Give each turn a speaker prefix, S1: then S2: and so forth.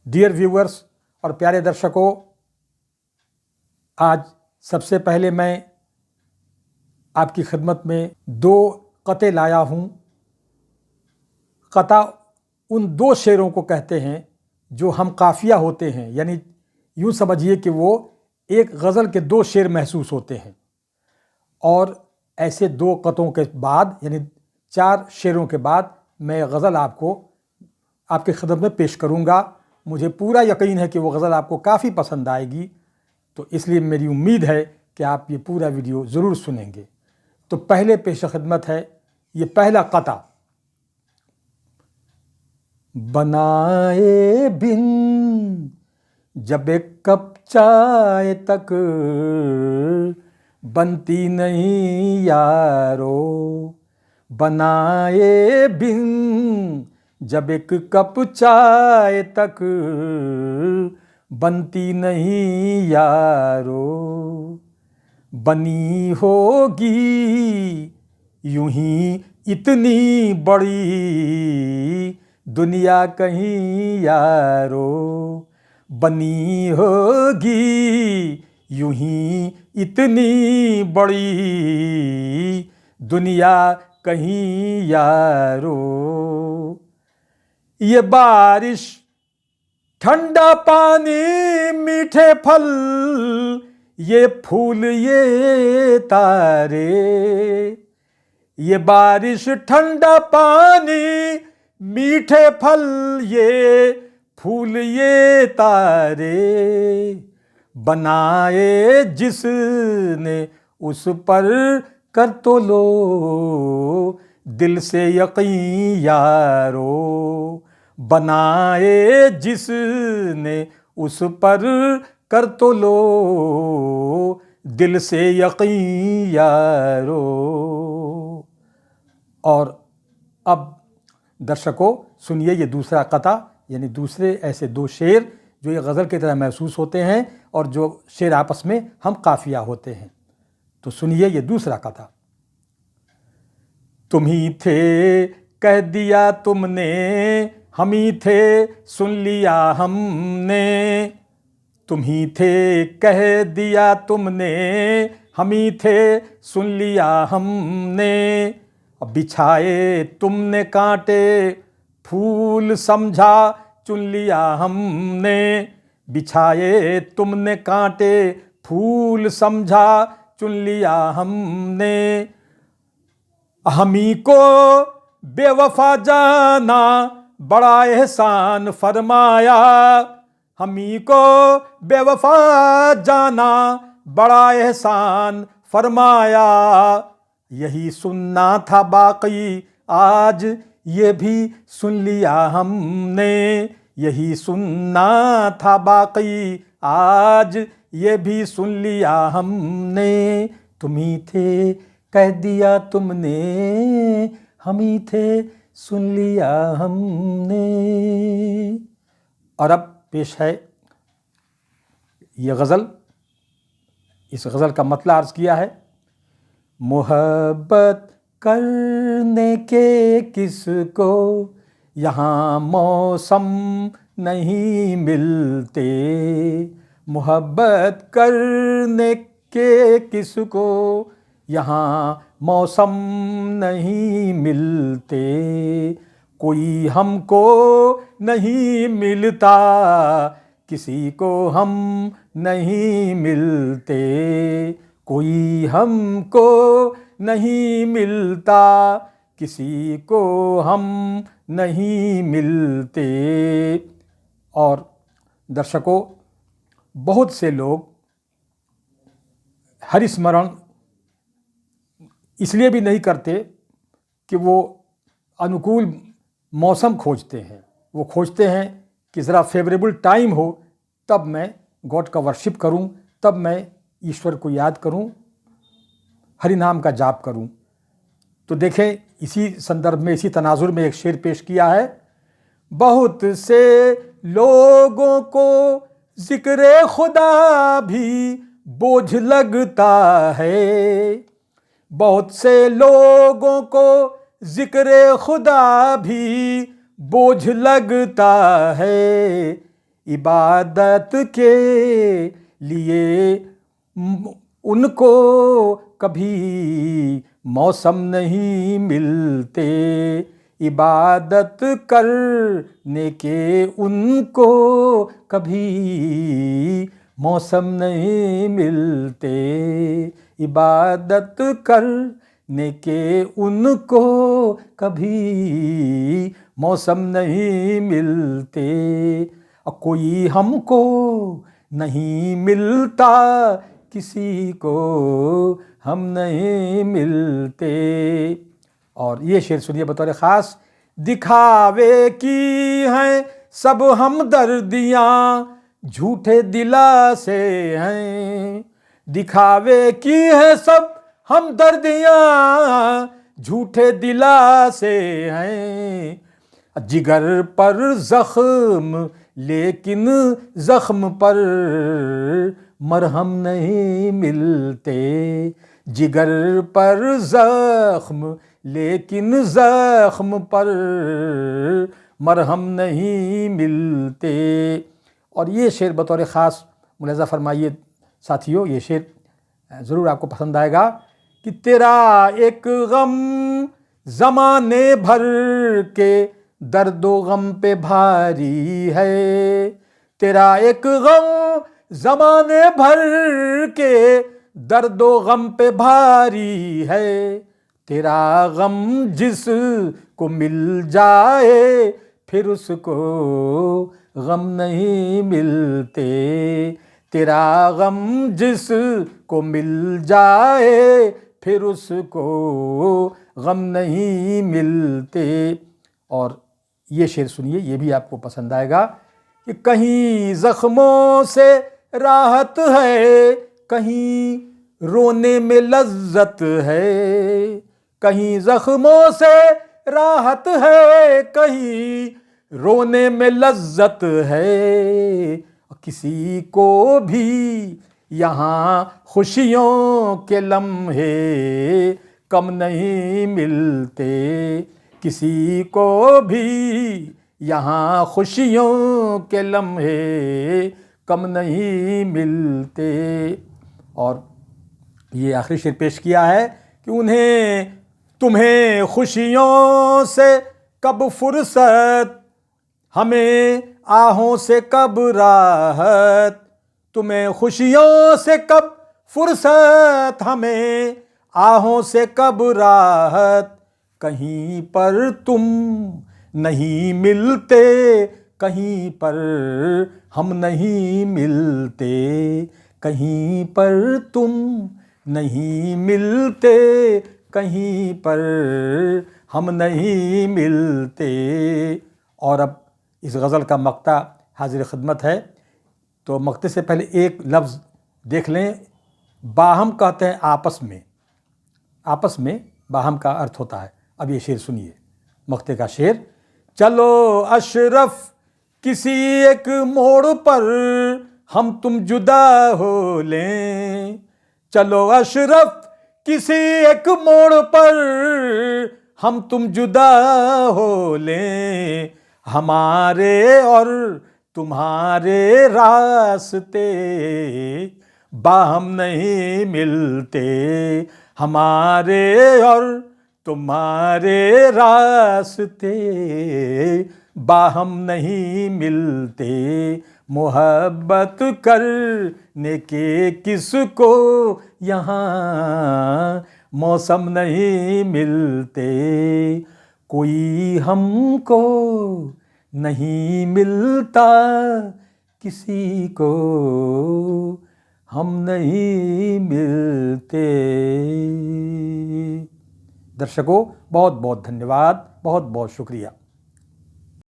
S1: Dear viewers और प्यारे दर्शकों, आज सबसे पहले मैं आपकी खिदमत में दो कते लाया हूँ। कता उन दो शेरों को कहते हैं जो हम काफिया होते हैं, यानी यूँ समझिए कि वो एक गज़ल के दो शेर महसूस होते हैं। और ऐसे दो कतों के बाद यानी 4 शेरों के बाद मैं गज़ल आपको आपकी खिदमत में पेश करूँगा। मुझे पूरा यकीन है कि वो गज़ल आपको काफ़ी पसंद आएगी, तो इसलिए मेरी उम्मीद है कि आप ये पूरा वीडियो ज़रूर सुनेंगे। तो पहले पेश खिदमत है ये पहला कता। बनाए बिन जब एक कप चाय तक बनती नहीं यारो, बनाए बिन जब एक कप चाय तक बनती नहीं यारो, बनी होगी यूं ही इतनी बड़ी दुनिया कहीं यारो, बनी होगी यूं ही इतनी बड़ी दुनिया कहीं यारो। ये बारिश, ठंडा पानी, मीठे फल, ये फूल, ये तारे, ये बारिश, ठंडा पानी, मीठे फल, ये फूल, ये तारे, बनाए जिसने उस पर कर तो लो दिल से यकीन यारो, बनाए जिसने उस पर कर तो लो दिल से यकीन यारो। और अब दर्शकों सुनिए ये दूसरा कता, यानी दूसरे ऐसे दो शेर जो ये गज़ल की तरह महसूस होते हैं और जो शेर आपस में हम काफिया होते हैं। तो सुनिए ये दूसरा कता। तुम ही थे कह दिया तुमने, हम ही थे सुन लिया हमने, तुम ही थे कह दिया तुमने, हम ही थे सुन लिया हमने, अब बिछाए तुमने कांटे फूल समझा चुन लिया हमने, बिछाए तुमने कांटे फूल समझा चुन लिया हमने, हमी को बेवफा जाना बड़ा एहसान फरमाया, हमी को बेवफा जाना बड़ा एहसान फरमाया, यही सुनना था बाकी आज ये भी सुन लिया हमने, यही सुनना था बाकी आज ये भी सुन लिया हमने, तुम ही थे कह दिया तुमने, हम ही थे सुन लिया हमने। और अब पेश है ये गज़ल। इस गज़ल का मतलब अर्ज़ किया है। मोहब्बत करने के किसको यहाँ मौसम नहीं मिलते, मोहब्बत करने के किसको यहाँ मौसम नहीं मिलते, कोई हमको नहीं मिलता किसी को हम नहीं मिलते, कोई हमको नहीं मिलता किसी को हम नहीं मिलते। और दर्शकों, बहुत से लोग हरिस्मरण इसलिए भी नहीं करते कि वो अनुकूल मौसम खोजते हैं, वो खोजते हैं कि ज़रा फेवरेबल टाइम हो तब मैं गॉड का वर्शिप करूं, तब मैं ईश्वर को याद करूं, हरि नाम का जाप करूं। तो देखें, इसी संदर्भ में, इसी तनाजुर में एक शेर पेश किया है। बहुत से लोगों को जिक्र खुदा भी बोझ लगता है, बहुत से लोगों को जिक्र खुदा भी बोझ लगता है, इबादत के लिए उनको कभी मौसम नहीं मिलते, इबादत करने के उनको कभी मौसम नहीं मिलते, इबादत करने के उनको कभी मौसम नहीं मिलते। और कोई हमको नहीं मिलता, किसी को हम नहीं मिलते। और ये शेर सुनिए बतौर ख़ास। दिखावे की हैं सब हमदर्दियाँ, झूठे दिला से हैं। दिखावे की है सब हमदर्दियाँ, झूठे दिला से हैं। जिगर पर जख्म लेकिन जख्म पर मरहम नहीं मिलते, जिगर पर जख्म लेकिन जख्म पर मरहम नहीं मिलते। और ये शेर बतौर ख़ास मुलाज़ा फरमाइए साथियों, ये शेर ज़रूर आपको पसंद आएगा कि तेरा एक गम ज़माने भर के दर्दो गम पे भारी है, तेरा एक गम ज़माने भर के दर्दो गम पे भारी है। तेरा गम जिसको मिल जाए फिर उसको गम नहीं मिलते, तेरा गम जिसको मिल जाए फिर उसको गम नहीं मिलते। और ये शेर सुनिए, ये भी आपको पसंद आएगा कि कहीं ज़ख्मों से राहत है, कहीं रोने में लज्जत है, कहीं ज़ख्मों से राहत है, कहीं रोने में लज्जत है। किसी को भी यहाँ खुशियों के लम्हे कम नहीं मिलते, किसी को भी यहाँ खुशियों के लम्हे कम नहीं मिलते। और ये आखिरी शेर पेश किया है कि उन्हें तुम्हें खुशियों से कब फुर्सत, हमें आहों से कब राहत, तुम्हें खुशियों से कब फुर्सत, हमें आहों से कब राहत। कहीं पर तुम नहीं मिलते, कहीं पर हम नहीं मिलते, कहीं पर तुम नहीं मिलते, कहीं पर हम नहीं मिलते। और अब इस गज़ल का मक्ता हाजिर खिदमत है। तो मक्ते से पहले एक लफ्ज़ देख लें। बाहम कहते हैं आपस में, आपस में बाहम का अर्थ होता है। अब ये शेर सुनिए, मक्ते का शेर। चलो अशरफ किसी एक मोड़ पर हम तुम जुदा हो लें, चलो अशरफ किसी एक मोड़ पर हम तुम जुदा हो लें, हमारे और तुम्हारे रास्ते बाहम नहीं मिलते, हमारे और तुम्हारे रास्ते बाहम नहीं मिलते। मोहब्बत करने के किसको यहाँ मौसम नहीं मिलते, कोई हमको नहीं मिलता, किसी को हम नहीं मिलते। दर्शकों बहुत बहुत धन्यवाद, बहुत बहुत शुक्रिया।